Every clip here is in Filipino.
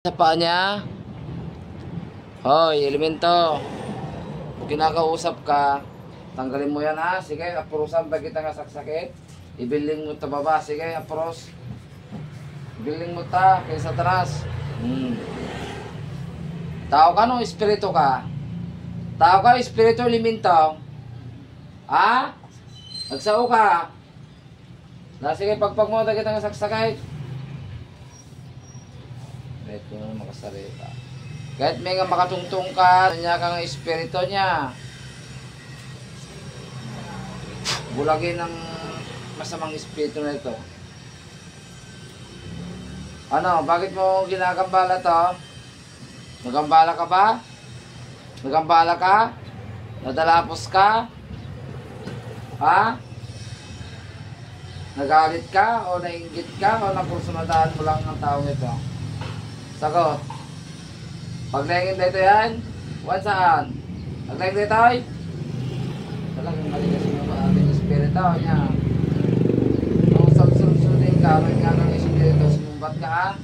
Sa paa niya. Hoy, elemento. Kinakausap ka. Tanggalin mo yan ha. Sige, apurusan ba kita nga saksakit? Ibiling mo ta baba. Sige, apurus. Ibiling mo ta kaysa taras. Tao ka no, espiritu ka. Tao ka, espiritu, elemento. Ha? Nagsao ka. Sige, pagpag mo ta kita nga saksakit. Kahit mo na makasarita. Kahit may nga makatungtong ka, niya kang espiritu niya. Bulagin ng masamang espiritu na ito. Ano, bakit mo ginagambala to? Nagambala ka ba? Nagambala ka? Nadalapos ka? Ha? Nagalit ka? O nainggit ka? O napursunadaan mo lang ng taong ito? Sagot. Paglengin dito yan. Wan saan? Paglengin dito ay. Talagang mali kasi yung ating espiritu niya. Kung sulsunin ka, may nga kang espiritu, sinumbat ka ha?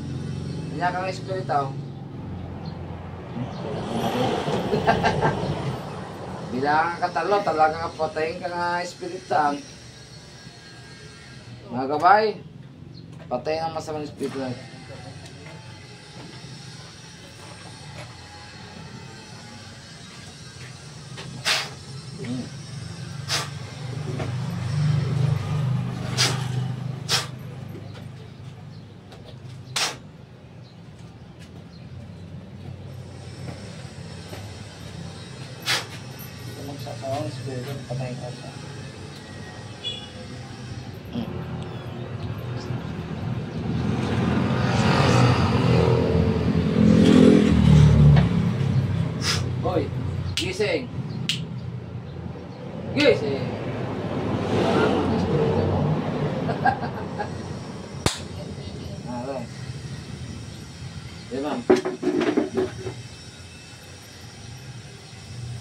Kanya kang espiritu. Bilangan ka talo, talagang patayin ka nga espiritu. Mga gabay, patayin ang masamang espiritu na ito. Magsasawang espiritu, patayin ka siya. Hoy, gising! Gising! Ma'am.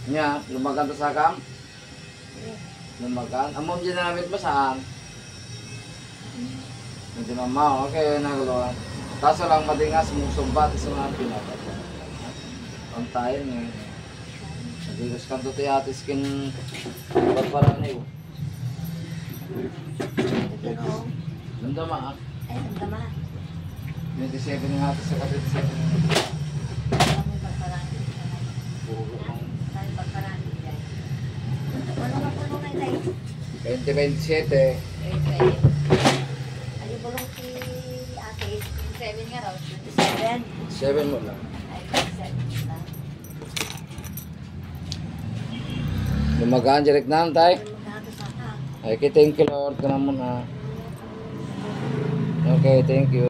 Nya, lumagan to sa kam? Lumagan? Amom ginamit mo saan? Hindi mama, okay, naguluhan. Kaso lang madingas mong sumbat sa mga pinapat. Pantayin eh. Nagigos ka to tiyati skin pagparaan eh. Landama ah. Ay, landama. 27 yung hati sa kapit 7. Ano ka pulong na tayo? 2027. Ano pulong si ate? 7 nga raw. 7? 7 mo lang. Ay, 7 na. Lumagaan direct na tay. Magkakato sa ka. Ay, thank you Lord ka na muna. Okay, thank you.